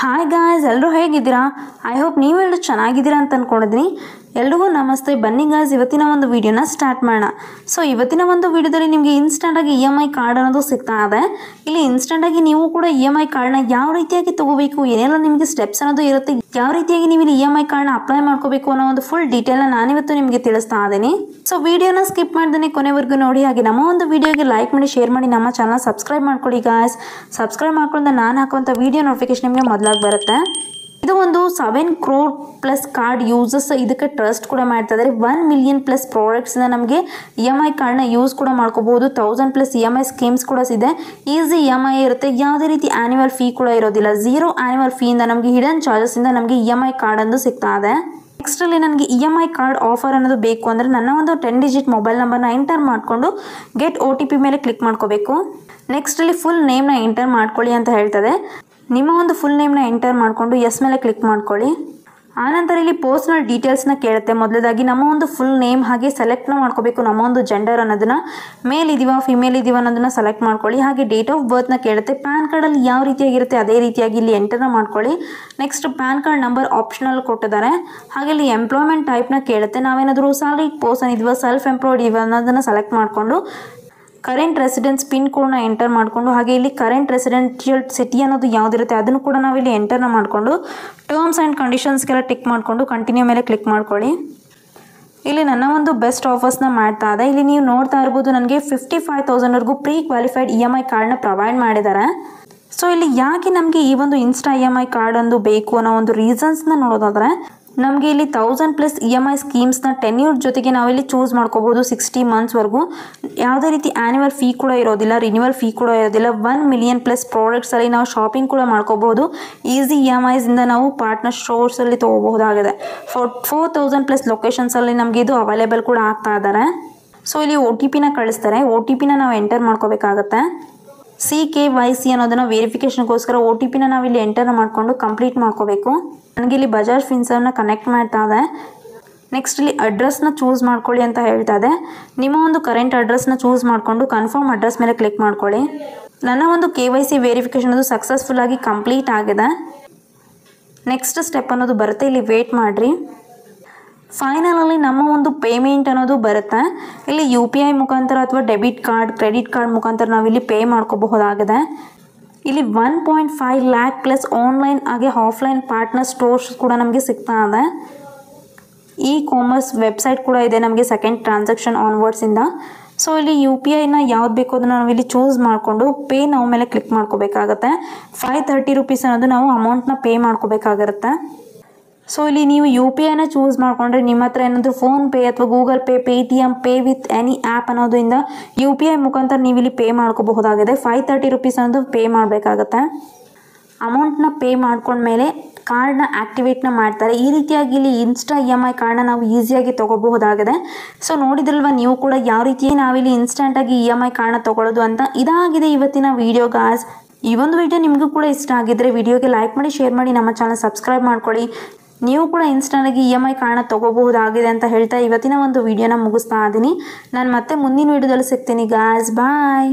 Hi guys, ಎಲ್ಲರೂ ಹೇಗಿದ್ದೀರಾ? I hope ನೀವೆಲ್ಲರೂ ಚೆನ್ನಾಗಿದ್ದೀರಾ ಅಂತ ಅಂದ್ಕೊಂಡಿದ್ದೀನಿ. ಎಲ್ರಿಗೂ ನಮಸ್ತೆ. ಬನ್ನಿ ಗಾಯ್ಸ್, ಇವತ್ತಿನ ಒಂದು ವಿಡಿಯೋನ ಸ್ಟಾರ್ಟ್ ಮಾಡೋಣ. ಸೊ ಇವತ್ತಿನ ಒಂದು ವಿಡಿಯೋದಲ್ಲಿ ನಿಮಗೆ ಇನ್ಸ್ಟೆಂಟಾಗಿ EMI ಕಾರ್ಡ್ ಅನ್ನೋದು ಸಿಗ್ತಾ ಇದೆ. ಇಲ್ಲಿ ಇನ್ಸ್ಟೆಂಟಾಗಿ ನೀವು ಕೂಡ EMI ಕಾರ್ಡ್ನ ಯಾವ ರೀತಿಯಾಗಿ ತೊಗೋಬೇಕು, ಏನೆಲ್ಲ ನಿಮಗೆ ಸ್ಟೆಪ್ಸ್ ಅನ್ನೋದು ಇರುತ್ತೆ, ಯಾವ ರೀತಿಯಾಗಿ ನೀವು ಇಲ್ಲಿ EMI ಕಾರ್ಡ್ನ ಅಪ್ಲೈ ಮಾಡ್ಕೋಬೇಕು ಅನ್ನೋ ಒಂದು ಫುಲ್ ಡೀಟೇಲ್ನ ನಾನಿವತ್ತು ನಿಮಗೆ ತಿಳಿಸ್ತಾ ಇದ್ದೀನಿ. ಸೊ ವಿಡಿಯೋನ ಸ್ಕಿಪ್ ಮಾಡ್ದೇ ಕೊನೆವರೆಗೂ ನೋಡಿ. ಹಾಗೆ ನಮ್ಮ ಒಂದು ವಿಡಿಯೋಗೆ ಲೈಕ್ ಮಾಡಿ, ಶೇರ್ ಮಾಡಿ, ನಮ್ಮ ಚಾನಲ್ ಸಬ್ಸ್ಕ್ರೈಬ್ ಮಾಡ್ಕೊಳ್ಳಿ ಗಾಯ್ಸ್. ಸಬ್ಸ್ಕ್ರೈಬ್ ಮಾಡ್ಕೊಂಡ್ರೆ ನಾನು ಹಾಕುವಂಥ ವಿಡಿಯೋ ನೋಟಿಫಿಕೇಶನ್ ನಿಮಗೆ ಮೊದಲಾಗಿ ಬರುತ್ತೆ. ಇದು ಒಂದು 7 crore ಪ್ಲಸ್ ಕಾರ್ಡ್ ಯೂಸಸ್ ಇದಕ್ಕೆ ಟ್ರಸ್ಟ್ ಕೂಡ ಮಾಡ್ತಾ ಇದ್ದಾರೆ. 1 million ಪ್ಲಸ್ ಪ್ರಾಡಕ್ಟ್ಸ್ನ ನಮಗೆ EMI ಕಾರ್ಡ್ನ ಯೂಸ್ ಕೂಡ ಮಾಡ್ಕೋಬಹುದು. 1000 ಪ್ಲಸ್ EMI ಸ್ಕೀಮ್ಸ್ ಕೂಡ ಇದೆ. ಈಸಿ EMI ಇರುತ್ತೆ, ಯಾವುದೇ ರೀತಿ ಆ್ಯನ್ಯುವಲ್ ಫೀ ಕೂಡ ಇರೋದಿಲ್ಲ. 0 ಆ್ಯನ್ಯುವಲ್ ಫೀಯಿಂದ ನಮಗೆ ಹಿಡನ್ ಚಾರ್ಜಸ್ಸಿಂದ ನಮಗೆ EMI ಕಾರ್ಡ್ ಅಂದು ಸಿಗ್ತಾ ಇದೆ. ನೆಕ್ಸ್ಟ್ ಅಲ್ಲಿ ನನಗೆ EMI ಕಾರ್ಡ್ ಆಫರ್ ಅನ್ನೋದು ಬೇಕು ಅಂದರೆ ನನ್ನ ಒಂದು 10 digit ಮೊಬೈಲ್ ನಂಬರ್ನ ಎಂಟರ್ ಮಾಡಿಕೊಂಡು ಗೆಟ್ OTP ಮೇಲೆ ಕ್ಲಿಕ್ ಮಾಡ್ಕೋಬೇಕು. ನೆಕ್ಸ್ಟ್ ಅಲ್ಲಿ ಫುಲ್ ನೇಮ್ನ ಎಂಟರ್ ಮಾಡ್ಕೊಳ್ಳಿ ಅಂತ ಹೇಳ್ತದೆ. ನಿಮ್ಮ ಒಂದು ಫುಲ್ ನೇಮ್ನ ಎಂಟರ್ ಮಾಡಿಕೊಂಡು ಎಸ್ ಮೇಲೆ ಕ್ಲಿಕ್ ಮಾಡ್ಕೊಳ್ಳಿ. ಆನಂತರ ಇಲ್ಲಿ ಪರ್ಸನಲ್ ಡೀಟೇಲ್ಸ್ನ ಕೇಳುತ್ತೆ. ಮೊದಲೇದಾಗಿ ನಮ್ಮ ಒಂದು ಫುಲ್ ನೇಮ್ ಹಾಗೆ ಸೆಲೆಕ್ಟ್ನ ಮಾಡ್ಕೋಬೇಕು. ನಮ್ಮ ಒಂದು ಜೆಂಡರ್ ಅನ್ನೋದನ್ನ ಮೇಲ್ ಇದೀವಾ ಫಿಮೇಲ್ ಇದೀವಾ ಅನ್ನೋದನ್ನ ಸೆಲೆಕ್ಟ್ ಮಾಡ್ಕೊಳ್ಳಿ. ಹಾಗೆ ಡೇಟ್ ಆಫ್ ಬರ್ತ್ನ ಕೇಳುತ್ತೆ. ಪ್ಯಾನ್ ಕಾರ್ಡಲ್ಲಿ ಯಾವ ರೀತಿಯಾಗಿರುತ್ತೆ ಅದೇ ರೀತಿಯಾಗಿ ಇಲ್ಲಿ ಎಂಟರ್ನ ಮಾಡ್ಕೊಳ್ಳಿ. Next PAN card number optional ಕೊಟ್ಟಿದ್ದಾರೆ. ಹಾಗೆ ಇಲ್ಲಿ ಎಂಪ್ಲಾಯ್ಮೆಂಟ್ ಟೈಪ್ನ ಕೇಳುತ್ತೆ. ನಾವೇನಾದರೂ ಸ್ಯಾಲರಿಡ್ ಪರ್ಸನ್ ಇದೀವಾ ಸೆಲ್ಫ್ ಎಂಪ್ಲಾಯ್ಡ್ ಇದೀವಾ ಅನ್ನೋದನ್ನು ಸೆಲೆಕ್ಟ್ ಮಾಡಿಕೊಂಡು ಕರೆಂಟ್ ರೆಸಿಡೆನ್ಸ್ ಪಿನ್ ಕೋಡ್ನ ಎಂಟರ್ ಮಾಡಿಕೊಂಡು ಹಾಗೆ ಇಲ್ಲಿ ಕರೆಂಟ್ ರೆಸಿಡೆನ್ಷಿಯಲ್ ಸಿಟಿ ಅನ್ನೋದು ಯಾವುದಿರುತ್ತೆ ಅದನ್ನು ಕೂಡ ನಾವಿಲ್ಲಿ ಎಂಟರ್ನ ಮಾಡಿಕೊಂಡು ಟರ್ಮ್ಸ್ ಆ್ಯಂಡ್ ಕಂಡೀಷನ್ಸ್ಗೆಲ್ಲ ಟಿಕ್ ಮಾಡಿಕೊಂಡು ಕಂಟಿನ್ಯೂ ಮೇಲೆ ಕ್ಲಿಕ್ ಮಾಡ್ಕೊಳ್ಳಿ. ಇಲ್ಲಿ ನನ್ನ ಒಂದು ಬೆಸ್ಟ್ ಆಫರ್ಸ್ನ ಮಾಡ್ತಾ ಇದೆ. ಇಲ್ಲಿ ನೀವು ನೋಡ್ತಾ ಇರ್ಬೋದು, ನನಗೆ 55,000ವರೆಗೂ ಪ್ರೀ ಕ್ವಾಲಿಫೈಡ್ EMI ಕಾರ್ಡ್ನ ಪ್ರೊವೈಡ್ ಮಾಡಿದ್ದಾರೆ. ಸೊ ಇಲ್ಲಿ ಯಾಕೆ ನಮಗೆ ಈ ಒಂದು ಇನ್ಸ್ಟಾ EMI ಕಾರ್ಡ್ ಒಂದು ಬೇಕು ಅನ್ನೋ ಒಂದು ರೀಸನ್ಸ್ನ ನೋಡೋದಾದರೆ, ನಮಗೆ ಇಲ್ಲಿ 1000 ಪ್ಲಸ್ EMI ಸ್ಕೀಮ್ಸ್ನ ಟೆನ್ಯೂರ್ ಜೊತೆಗೆ ನಾವಿಲ್ಲಿ ಚೂಸ್ ಮಾಡ್ಕೋಬೋದು 60 ಮಂತ್ಸ್ವರೆಗೂ. ಯಾವುದೇ ರೀತಿ ಆ್ಯನ್ಯುವಲ್ ಫೀ ಕೂಡ ಇರೋದಿಲ್ಲ, ರಿನ್ಯೂವಲ್ ಫೀ ಕೂಡ ಇರೋದಿಲ್ಲ. 1 million ಪ್ಲಸ್ ಪ್ರಾಡಕ್ಟ್ಸಲ್ಲಿ ನಾವು ಶಾಪಿಂಗ್ ಕೂಡ ಮಾಡ್ಕೋಬೋದು. ಈಸಿ EMIಸಿಂದ ನಾವು ಪಾರ್ಟ್ನರ್ ಸ್ಟೋರ್ಸಲ್ಲಿ ತೊಗೋಬಹುದಾಗಿದೆ. 4000 ಪ್ಲಸ್ ಲೊಕೇಶನ್ಸಲ್ಲಿ ನಮಗೆ ಇದು ಅವೈಲೇಬಲ್ ಕೂಡ ಆಗ್ತಾ ಇದ್ದಾರೆ. ಸೊ ಇಲ್ಲಿ OTPನ ಕಳಿಸ್ತಾರೆ. OTPನ ನಾವು ಎಂಟರ್ ಮಾಡ್ಕೋಬೇಕಾಗತ್ತೆ. CKYC ಅನ್ನೋದನ್ನು ವೆರಿಫಿಕೇಷನ್ಗೋಸ್ಕರ OTPನ ನಾವಿಲ್ಲಿ ಎಂಟರ್ ಮಾಡಿಕೊಂಡು ಕಂಪ್ಲೀಟ್ ಮಾಡ್ಕೋಬೇಕು. ನನಗೆ ಇಲ್ಲಿ ಬಜಾಜ್ ಫಿನ್ಸರ್ವ್ನ ಕನೆಕ್ಟ್ ಮಾಡ್ತಾ ಇದೆ. ನೆಕ್ಸ್ಟ್ ಇಲ್ಲಿ ಅಡ್ರೆಸ್ನ ಚೂಸ್ ಮಾಡ್ಕೊಳ್ಳಿ ಅಂತ ಹೇಳ್ತಾ ಇದೆ. ನಿಮ್ಮ ಒಂದು ಕರೆಂಟ್ ಅಡ್ರೆಸ್ನ ಚೂಸ್ ಮಾಡಿಕೊಂಡು ಕನ್ಫರ್ಮ್ ಅಡ್ರೆಸ್ ಮೇಲೆ ಕ್ಲಿಕ್ ಮಾಡ್ಕೊಳ್ಳಿ. ನನ್ನ ಒಂದು KYC ವೆರಿಫಿಕೇಷನ್ ಅದು ಸಕ್ಸಸ್ಫುಲ್ಲಾಗಿ ಕಂಪ್ಲೀಟ್ ಆಗಿದೆ. ನೆಕ್ಸ್ಟ್ ಸ್ಟೆಪ್ ಅನ್ನೋದು ಬರುತ್ತೆ, ಇಲ್ಲಿ ವೇಟ್ ಮಾಡಿರಿ. ಫೈನಲಲ್ಲಿ ನಮ್ಮ ಒಂದು ಪೇಮೆಂಟ್ ಅನ್ನೋದು ಬರುತ್ತೆ. ಇಲ್ಲಿ UPI ಮುಖಾಂತರ ಅಥವಾ ಡೆಬಿಟ್ ಕಾರ್ಡ್ ಕ್ರೆಡಿಟ್ ಕಾರ್ಡ್ ಮುಖಾಂತರ ನಾವಿಲ್ಲಿ ಪೇ ಮಾಡ್ಕೋಬಹುದಾಗಿದೆ. ಇಲ್ಲಿ 1.5 lakh ಪ್ಲಸ್ ಆನ್ಲೈನ್ ಹಾಗೆ ಆಫ್ಲೈನ್ ಪಾರ್ಟ್ನರ್ ಸ್ಟೋರ್ಸ್ ಕೂಡ ನಮಗೆ ಸಿಗ್ತಾ ಇದೆ. ಕಾಮರ್ಸ್ ವೆಬ್ಸೈಟ್ ಕೂಡ ಇದೆ ನಮಗೆ ಸೆಕೆಂಡ್ ಟ್ರಾನ್ಸಾಕ್ಷನ್ ಆನ್ವರ್ಡ್ಸಿಂದ. ಸೊ ಇಲ್ಲಿ UPIನ ಯಾವ್ದು ಬೇಕೋ ಅದನ್ನು ನಾವಿಲ್ಲಿ ಚೂಸ್ ಮಾಡಿಕೊಂಡು ಪೇ ನಾವು ಮೇಲೆ ಕ್ಲಿಕ್ ಮಾಡ್ಕೋಬೇಕಾಗತ್ತೆ. 530 rupees ಅನ್ನೋದು ನಾವು ಅಮೌಂಟ್ನ ಪೇ ಮಾಡ್ಕೋಬೇಕಾಗಿರುತ್ತೆ. ಸೊ ಇಲ್ಲಿ ನೀವು UPIನ ಚೂಸ್ ಮಾಡಿಕೊಂಡ್ರೆ ನಿಮ್ಮ ಹತ್ರ ಏನಾದರೂ ಫೋನ್ಪೇ ಅಥವಾ Google Pay, Paytm, pay with any app ಅನ್ನೋದ್ರಿಂದ UPI ಮುಖಾಂತರ ನೀವು ಇಲ್ಲಿ ಪೇ ಮಾಡ್ಕೋಬಹುದಾಗಿದೆ. 530 rupees ಅನ್ನೋದು ಪೇ ಮಾಡಬೇಕಾಗತ್ತೆ. ಅಮೌಂಟ್ನ ಪೇ ಮಾಡ್ಕೊಂಡ್ಮೇಲೆ ಕಾರ್ಡ್ನ ಆ್ಯಕ್ಟಿವೇಟ್ನ ಮಾಡ್ತಾರೆ. ಈ ರೀತಿಯಾಗಿ ಇಲ್ಲಿ ಇನ್ಸ್ಟಾ EMI ಕಾರ್ಡ್ನ ನಾವು ಈಸಿಯಾಗಿ ತೊಗೋಬಹುದಾಗಿದೆ. ಸೊ ನೋಡಿದ್ರಲ್ವ ನೀವು ಕೂಡ ಯಾವ ರೀತಿ ನಾವಿಲ್ಲಿ ಇನ್ಸ್ಟೆಂಟಾಗಿ EMI ಕಾರ್ಡ್ನ ತೊಗೊಳ್ಳೋದು ಅಂತ. ಇದಾಗಿದೆ ಇವತ್ತಿನ ವಿಡಿಯೋ ಗಾಯ್ಸ್. ಈ ಒಂದು ವಿಡಿಯೋ ನಿಮಗೂ ಕೂಡ ಇಷ್ಟ ಆಗಿದ್ದರೆ ವಿಡಿಯೋಗೆ ಲೈಕ್ ಮಾಡಿ, ಶೇರ್ ಮಾಡಿ, ನಮ್ಮ ಚಾನಲ್ ಸಬ್ಸ್ಕ್ರೈಬ್ ಮಾಡ್ಕೊಳ್ಳಿ. ನೀವು ಕೂಡ ಇನ್ಸ್ಟಾಗಿ EMI ಕಾರ್ಡ್ನ ತೊಗೋಬಹುದಾಗಿದೆ ಅಂತ ಹೇಳ್ತಾ ಇವತ್ತಿನ ಒಂದು ವಿಡಿಯೋನ ಮುಗಿಸ್ತಾ ಇದ್ದೀನಿ. ನಾನು ಮತ್ತೆ ಮುಂದಿನ ವಿಡಿಯೋದಲ್ಲಿ ಸಿಗ್ತೀನಿ ಗಾಯ್ಸ್. ಬಾಯ್.